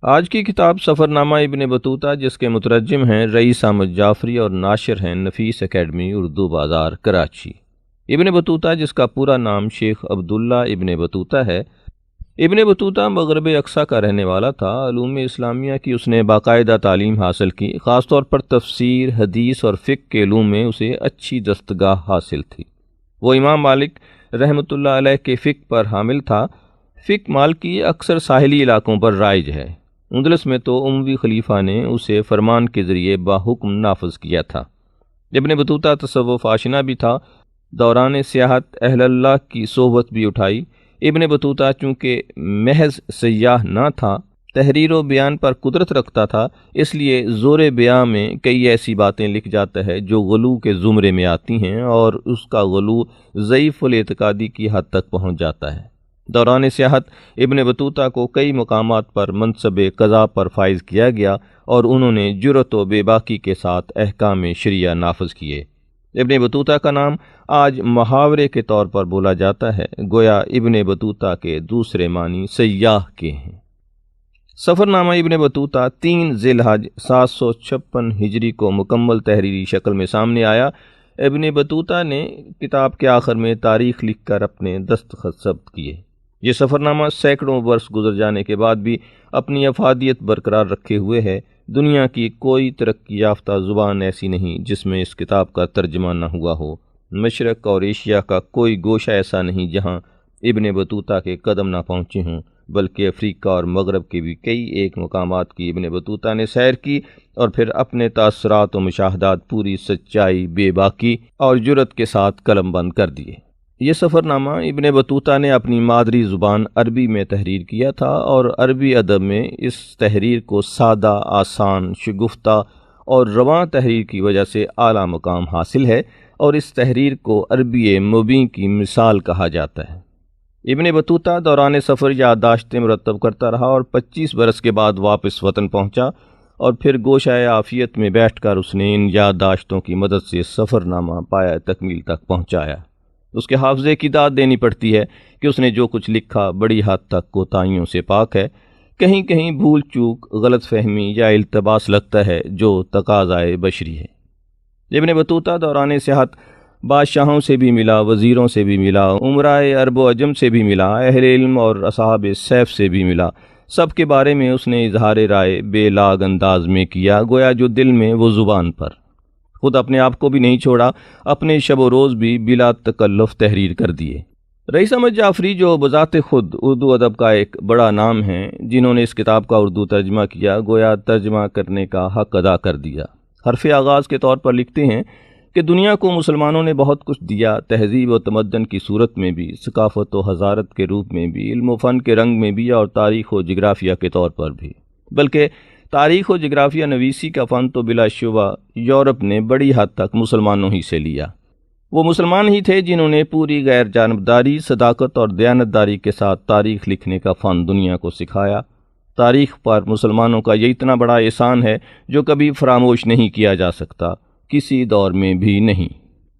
آج کی کتاب سفرنامہ ابن بطوطہ، جس کے مترجم ہیں رئیس احمد جعفری اور ناشر ہیں نفیس اکیڈمی اردو بازار کراچی۔ ابن بطوطہ، جس کا پورا نام شیخ عبداللہ ابن بطوطہ ہے، ابن بطوطہ مغرب اقصی کا رہنے والا تھا۔ علوم اسلامیہ کی اس نے باقاعدہ تعلیم حاصل کی، خاص طور پر تفسیر، حدیث اور فقہ کے علوم میں اسے اچھی دستگاہ حاصل تھی۔ وہ امام مالک رحمۃ اللہ علیہ کے فقہ پر حامل تھا۔ فقہ مالکی اکثر ساحلی علاقوں پر رائج ہے۔ اندلس میں تو اموی خلیفہ نے اسے فرمان کے ذریعے باحکم نافذ کیا تھا۔ ابن بطوطہ تصوف آشنا بھی تھا، دوران سیاحت اہل اللہ کی صحبت بھی اٹھائی۔ ابن بطوطہ چونکہ محض سیاح نہ تھا، تحریر و بیان پر قدرت رکھتا تھا، اس لیے زور بیان میں کئی ایسی باتیں لکھ جاتا ہے جو غلو کے زمرے میں آتی ہیں، اور اس کا غلو ضعیف الاعتقادی کی حد تک پہنچ جاتا ہے۔ دوران سیاحت ابن بطوطہ کو کئی مقامات پر منصب قضا پر فائز کیا گیا، اور انہوں نے جرأت و بے باکی کے ساتھ احکام شریعہ نافذ کیے۔ ابن بطوطہ کا نام آج محاورے کے طور پر بولا جاتا ہے، گویا ابن بطوطہ کے دوسرے معنی سیاح کے ہیں۔ سفرنامہ ابن بطوطہ 3 ذی الحج 756 ہجری کو مکمل تحریری شکل میں سامنے آیا۔ ابن بطوطہ نے کتاب کے آخر میں تاریخ لکھ کر اپنے دستخط ثبت کیے۔ یہ سفرنامہ سینکڑوں برس گزر جانے کے بعد بھی اپنی افادیت برقرار رکھے ہوئے ہے۔ دنیا کی کوئی ترقی یافتہ زبان ایسی نہیں جس میں اس کتاب کا ترجمہ نہ ہوا ہو۔ مشرق اور ایشیا کا کوئی گوشہ ایسا نہیں جہاں ابن بطوطہ کے قدم نہ پہنچے ہوں، بلکہ افریقہ اور مغرب کے بھی کئی ایک مقامات کی ابن بطوطہ نے سیر کی، اور پھر اپنے تاثرات و مشاہدات پوری سچائی، بے باکی اور جرأت کے ساتھ قلم بند کر دیے۔ یہ سفرنامہ ابن بطوطہ نے اپنی مادری زبان عربی میں تحریر کیا تھا، اور عربی ادب میں اس تحریر کو سادہ، آسان، شگفتہ اور رواں تحریر کی وجہ سے اعلیٰ مقام حاصل ہے، اور اس تحریر کو عربی مبیں کی مثال کہا جاتا ہے۔ ابن بطوطہ دوران سفر یادداشتیں مرتب کرتا رہا، اور 25 برس کے بعد واپس وطن پہنچا، اور پھر گوشہ عافیت میں بیٹھ کر اس نے ان یادداشتوں کی مدد سے سفرنامہ پایہ تکمیل تک پہنچایا۔ اس کے حافظے کی داد دینی پڑتی ہے کہ اس نے جو کچھ لکھا بڑی حد تک کوتاہیوں سے پاک ہے۔ کہیں کہیں بھول چوک، غلط فہمی یا التباس لگتا ہے جو تقاضائے بشری ہے۔ ابن بطوطہ دوران سیاحت بادشاہوں سے بھی ملا، وزیروں سے بھی ملا، امرائے عرب و عجم سے بھی ملا، اہل علم اور اصحاب سیف سے بھی ملا۔ سب کے بارے میں اس نے اظہار رائے بے لاگ انداز میں کیا، گویا جو دل میں وہ زبان پر۔ خود اپنے آپ کو بھی نہیں چھوڑا، اپنے شب و روز بھی بلا تکلف تحریر کر دیے۔ رئیس احمد جعفری، جو بذات خود اردو ادب کا ایک بڑا نام ہے، جنہوں نے اس کتاب کا اردو ترجمہ کیا، گویا ترجمہ کرنے کا حق ادا کر دیا۔ حرف آغاز کے طور پر لکھتے ہیں کہ دنیا کو مسلمانوں نے بہت کچھ دیا، تہذیب و تمدن کی صورت میں بھی، ثقافت و حضارت کے روپ میں بھی، علم و فن کے رنگ میں بھی، اور تاریخ و جغرافیہ کے طور پر بھی۔ بلکہ تاریخ و جغرافیہ نویسی کا فن تو بلا شبہ یورپ نے بڑی حد تک مسلمانوں ہی سے لیا۔ وہ مسلمان ہی تھے جنہوں نے پوری غیر جانبداری، صداقت اور دیانتداری کے ساتھ تاریخ لکھنے کا فن دنیا کو سکھایا۔ تاریخ پر مسلمانوں کا یہ اتنا بڑا احسان ہے جو کبھی فراموش نہیں کیا جا سکتا، کسی دور میں بھی نہیں۔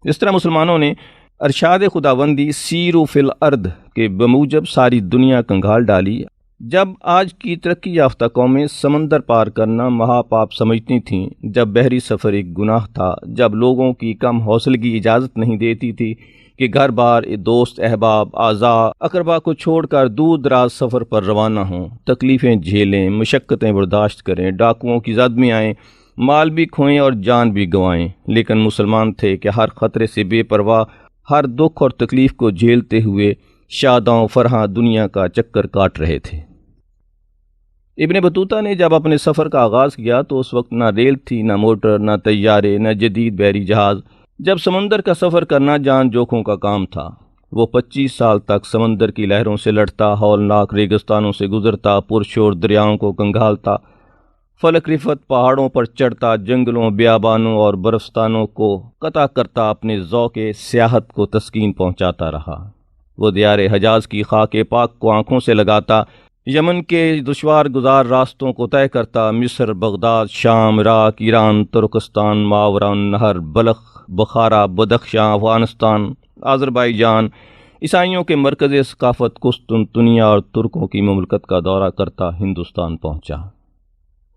اس طرح مسلمانوں نے ارشاد خداوندی سیروا فی الارض کے بموجب ساری دنیا کنگھال ڈالی۔ جب آج کی ترقی یافتہ قومیں سمندر پار کرنا مہا پاپ سمجھتی تھیں، جب بحری سفر ایک گناہ تھا، جب لوگوں کی کم حوصلگی اجازت نہیں دیتی تھی کہ گھر بار، دوست، احباب، اعزاء، اقربا کو چھوڑ کر دور دراز سفر پر روانہ ہوں، تکلیفیں جھیلیں، مشقتیں برداشت کریں، ڈاکوؤں کی زد میں آئیں، مال بھی کھوئیں اور جان بھی گنوائیں، لیکن مسلمان تھے کہ ہر خطرے سے بے پرواہ، ہر دکھ اور تکلیف کو جھیلتے ہوئے شاداں فرحاں دنیا کا چکر کاٹ رہے تھے۔ ابن بطوطہ نے جب اپنے سفر کا آغاز کیا تو اس وقت نہ ریل تھی، نہ موٹر، نہ طیارے، نہ جدید بحری جہاز۔ جب سمندر کا سفر کرنا جان جوکھوں کا کام تھا، وہ 25 سال تک سمندر کی لہروں سے لڑتا، ہولناک ریگستانوں سے گزرتا، پرشور دریاؤں کو کنگھالتا، فلک رفت پہاڑوں پر چڑھتا، جنگلوں، بیابانوں اور برفستانوں کو قطع کرتا، اپنے ذوق سیاحت کو تسکین پہنچاتا رہا۔ وہ دیار حجاز کی خاک پاک کو آنکھوں سے لگاتا، یمن کے دشوار گزار راستوں کو طے کرتا، مصر، بغداد، شام، عراق، ایران، ترکستان، ماوراء النہر، بلخ، بخارا، بدخشاں، افغانستان، آذربائیجان، عیسائیوں کے مرکز ثقافت قسطنطنیہ اور ترکوں کی مملکت کا دورہ کرتا ہندوستان پہنچا۔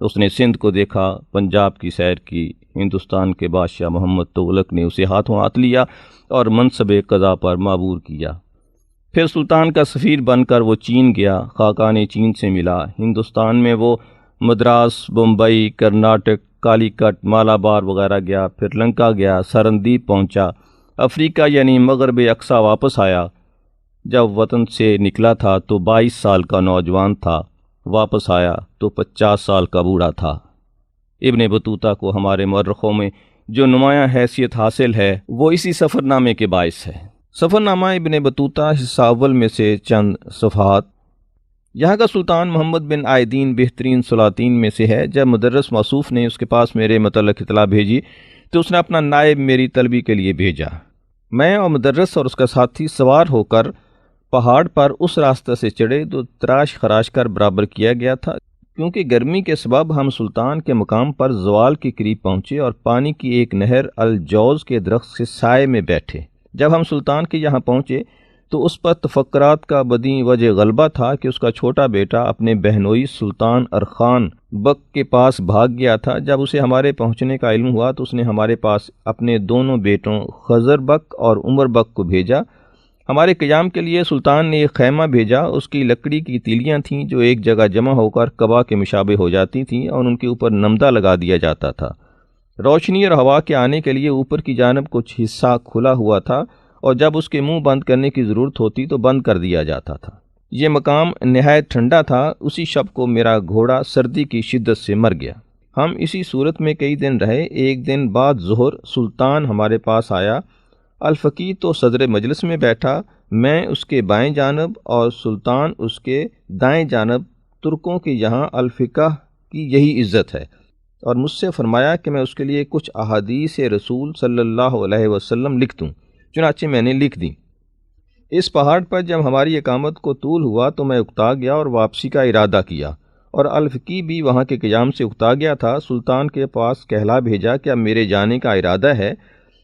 اس نے سندھ کو دیکھا، پنجاب کی سیر کی، ہندوستان کے بادشاہ محمد تغلق نے اسے ہاتھوں ہاتھ لیا اور منصب قضا پر معبور کیا۔ پھر سلطان کا سفیر بن کر وہ چین گیا، خاقان چین سے ملا۔ ہندوستان میں وہ مدراس، بمبئی، کرناٹک، کالی کٹ، مالابار وغیرہ گیا، پھر لنکا گیا، سرندیپ پہنچا، افریقہ یعنی مغرب اقصی واپس آیا۔ جب وطن سے نکلا تھا تو 22 سال کا نوجوان تھا، واپس آیا تو 50 سال کا بوڑھا تھا۔ ابن بطوطہ کو ہمارے مورخوں میں جو نمایاں حیثیت حاصل ہے وہ اسی سفر نامے کے باعث ہے۔ سفر نامہ ابن بطوطہ حصہ اول میں سے چند صفحات۔ یہاں کا سلطان محمد بن عائدین بہترین سلاطین میں سے ہے۔ جب مدرس موصوف نے اس کے پاس میرے متعلق اطلاع بھیجی تو اس نے اپنا نائب میری طلبی کے لیے بھیجا۔ میں اور مدرس اور اس کا ساتھی سوار ہو کر پہاڑ پر اس راستہ سے چڑھے تو تراش خراش کر برابر کیا گیا تھا، کیونکہ گرمی کے سبب ہم سلطان کے مقام پر زوال کے قریب پہنچے اور پانی کی ایک نہر الجوز کے درخت سے سائے میں بیٹھے۔ جب ہم سلطان کے یہاں پہنچے تو اس پر تفکرات کا بدی وجہ غلبہ تھا کہ اس کا چھوٹا بیٹا اپنے بہنوئی سلطان ارخان بک کے پاس بھاگ گیا تھا۔ جب اسے ہمارے پہنچنے کا علم ہوا تو اس نے ہمارے پاس اپنے دونوں بیٹوں خضر بک اور عمر بک کو بھیجا۔ ہمارے قیام کے لیے سلطان نے ایک خیمہ بھیجا۔ اس کی لکڑی کی تیلیاں تھیں جو ایک جگہ جمع ہو کر قبا کے مشابہ ہو جاتی تھیں اور ان کے اوپر نمدہ لگا دیا جاتا تھا۔ روشنی اور ہوا کے آنے کے لیے اوپر کی جانب کچھ حصہ کھلا ہوا تھا اور جب اس کے منہ بند کرنے کی ضرورت ہوتی تو بند کر دیا جاتا تھا۔ یہ مقام نہایت ٹھنڈا تھا۔ اسی شب کو میرا گھوڑا سردی کی شدت سے مر گیا۔ ہم اسی صورت میں کئی دن رہے۔ ایک دن بعد ظہر سلطان ہمارے پاس آیا۔ الفقی تو صدر مجلس میں بیٹھا، میں اس کے بائیں جانب اور سلطان اس کے دائیں جانب۔ ترکوں کے یہاں الفقہ کی یہی عزت ہے، اور مجھ سے فرمایا کہ میں اس کے لیے کچھ احادیث رسول صلی اللہ علیہ وسلم لکھ دوں۔ چنانچہ میں نے لکھ دی۔ اس پہاڑ پر جب ہماری اقامت کو طول ہوا تو میں اکتا گیا اور واپسی کا ارادہ کیا، اور الفقی بھی وہاں کے قیام سے اکتا گیا تھا۔ سلطان کے پاس کہلا بھیجا کہ اب میرے جانے کا ارادہ ہے۔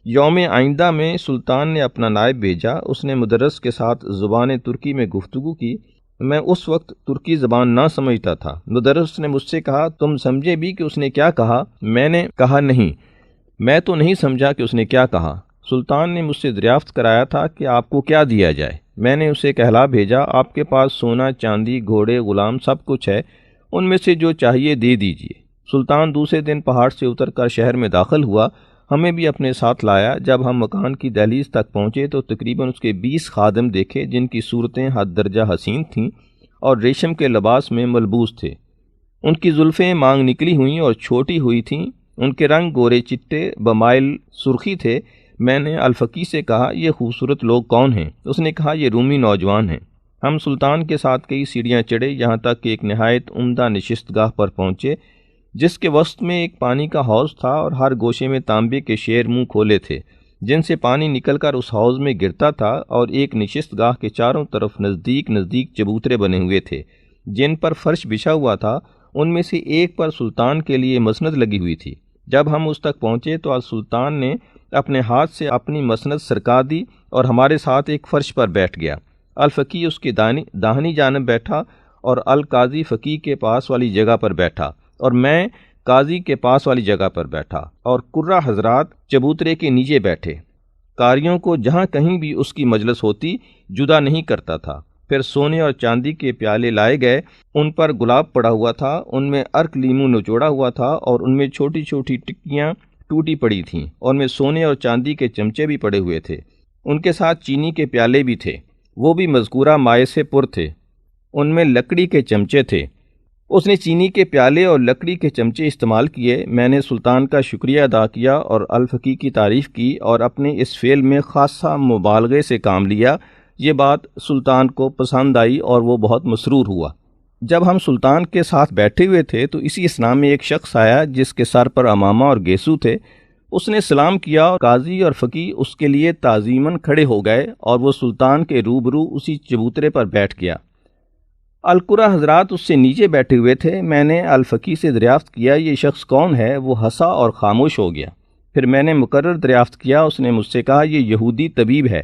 یوم آئندہ میں سلطان نے اپنا نائب بھیجا۔ اس نے مدرس کے ساتھ زبان ترکی میں گفتگو کی۔ میں اس وقت ترکی زبان نہ سمجھتا تھا۔ مدرس نے مجھ سے کہا، تم سمجھے بھی کہ اس نے کیا کہا؟ میں نے کہا نہیں، میں تو نہیں سمجھا کہ اس نے کیا کہا۔ سلطان نے مجھ سے دریافت کرایا تھا کہ آپ کو کیا دیا جائے۔ میں نے اسے کہلا بھیجا، آپ کے پاس سونا، چاندی، گھوڑے، غلام سب کچھ ہے، ان میں سے جو چاہیے دے دیجیے۔ سلطان دوسرے دن پہاڑ سے اتر کر شہر میں داخل ہوا، ہمیں بھی اپنے ساتھ لایا۔ جب ہم مکان کی دہلیز تک پہنچے تو تقریباً اس کے 20 خادم دیکھے، جن کی صورتیں حد درجہ حسین تھیں اور ریشم کے لباس میں ملبوس تھے۔ ان کی زلفیں مانگ نکلی ہوئیں اور چھوٹی ہوئی تھیں، ان کے رنگ گورے چٹے بمائل سرخی تھے۔ میں نے الفقی سے کہا، یہ خوبصورت لوگ کون ہیں؟ اس نے کہا، یہ رومی نوجوان ہیں۔ ہم سلطان کے ساتھ کئی سیڑھیاں چڑھے، یہاں تک کہ ایک نہایت عمدہ نشست گاہ پر پہنچے، جس کے وسط میں ایک پانی کا حوض تھا اور ہر گوشے میں تانبے کے شیر منہ کھولے تھے، جن سے پانی نکل کر اس حوض میں گرتا تھا، اور ایک نشست گاہ کے چاروں طرف نزدیک نزدیک چبوترے بنے ہوئے تھے جن پر فرش بچھا ہوا تھا۔ ان میں سے ایک پر سلطان کے لیے مسند لگی ہوئی تھی۔ جب ہم اس تک پہنچے تو سلطان نے اپنے ہاتھ سے اپنی مسند سرکا دی اور ہمارے ساتھ ایک فرش پر بیٹھ گیا۔ الفقی اس کی داہنی جانب بیٹھا اور القاضی فقی کے پاس والی جگہ پر بیٹھا، اور میں قاضی کے پاس والی جگہ پر بیٹھا، اور قرہ حضرات چبوترے کے نیچے بیٹھے۔ قاریوں کو جہاں کہیں بھی اس کی مجلس ہوتی جدا نہیں کرتا تھا۔ پھر سونے اور چاندی کے پیالے لائے گئے، ان پر گلاب پڑا ہوا تھا، ان میں ارک لیمو نچوڑا ہوا تھا، اور ان میں چھوٹی چھوٹی ٹکیاں ٹوٹی پڑی تھیں، اور میں سونے اور چاندی کے چمچے بھی پڑے ہوئے تھے۔ ان کے ساتھ چینی کے پیالے بھی تھے، وہ بھی مذکورہ مائع سے پر تھے۔ ان میں لکڑی کے چمچے تھے۔ اس نے چینی کے پیالے اور لکڑی کے چمچے استعمال کیے۔ میں نے سلطان کا شکریہ ادا کیا اور الفقی کی تعریف کی اور اپنے اس فعل میں خاصہ مبالغے سے کام لیا۔ یہ بات سلطان کو پسند آئی اور وہ بہت مسرور ہوا۔ جب ہم سلطان کے ساتھ بیٹھے ہوئے تھے تو اسی اثناء میں ایک شخص آیا جس کے سر پر عمامہ اور گیسو تھے۔ اس نے سلام کیا اور قاضی اور فقی اس کے لیے تعظیماً کھڑے ہو گئے، اور وہ سلطان کے روبرو اسی چبوترے پر بیٹھ گیا۔ القرہ حضرات اس سے نیچے بیٹھے ہوئے تھے۔ میں نے الفقی سے دریافت کیا، یہ شخص کون ہے؟ وہ ہنسا اور خاموش ہو گیا۔ پھر میں نے مقرر دریافت کیا۔ اس نے مجھ سے کہا، یہ یہودی طبیب ہے۔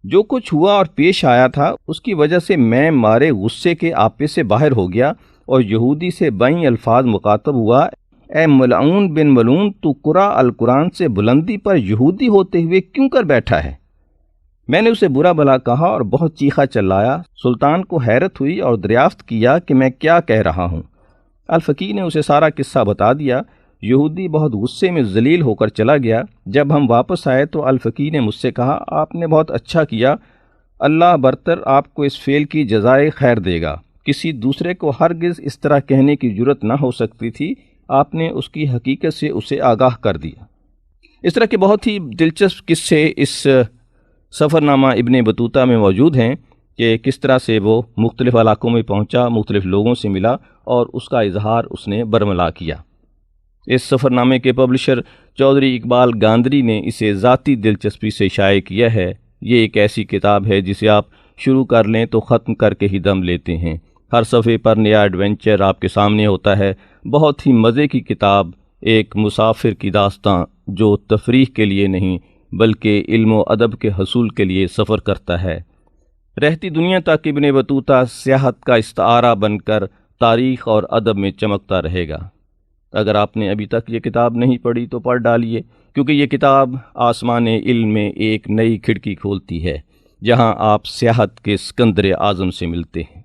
جو کچھ ہوا اور پیش آیا تھا اس کی وجہ سے میں مارے غصے کے آپے سے باہر ہو گیا۔ اور یہودی سے بائیں الفاظ مخاطب ہوا، اے ملعون بن ملعون، تو قرآ القرآن سے بلندی پر یہودی ہوتے ہوئے کیوں کر بیٹھا ہے؟ میں نے اسے برا بھلا کہا اور بہت چیخا چلایا۔ سلطان کو حیرت ہوئی اور دریافت کیا کہ میں کیا کہہ رہا ہوں۔ الفقی نے اسے سارا قصہ بتا دیا۔ یہودی بہت غصے میں ذلیل ہو کر چلا گیا۔ جب ہم واپس آئے تو الفقی نے مجھ سے کہا، آپ نے بہت اچھا کیا، اللہ برتر آپ کو اس فعل کی جزائے خیر دے گا۔ کسی دوسرے کو ہرگز اس طرح کہنے کی جرت نہ ہو سکتی تھی، آپ نے اس کی حقیقت سے اسے آگاہ کر دیا۔ اس طرح کے بہت ہی دلچسپ قصے اس سفر نامہ ابن بطوطہ میں موجود ہیں کہ کس طرح سے وہ مختلف علاقوں میں پہنچا، مختلف لوگوں سے ملا اور اس کا اظہار اس نے برملا کیا۔ اس سفر نامے کے پبلشر چودھری اقبال گاندری نے اسے ذاتی دلچسپی سے شائع کیا ہے۔ یہ ایک ایسی کتاب ہے جسے آپ شروع کر لیں تو ختم کر کے ہی دم لیتے ہیں۔ ہر صفحے پر نیا ایڈونچر آپ کے سامنے ہوتا ہے۔ بہت ہی مزے کی کتاب، ایک مسافر کی داستاں جو تفریح کے لیے نہیں بلکہ علم و ادب کے حصول کے لیے سفر کرتا ہے۔ رہتی دنیا تک ابن بطوطہ سیاحت کا استعارہ بن کر تاریخ اور ادب میں چمکتا رہے گا۔ اگر آپ نے ابھی تک یہ کتاب نہیں پڑھی تو پڑھ ڈالیے، کیونکہ یہ کتاب آسمان علم میں ایک نئی کھڑکی کھولتی ہے جہاں آپ سیاحت کے سکندر اعظم سے ملتے ہیں۔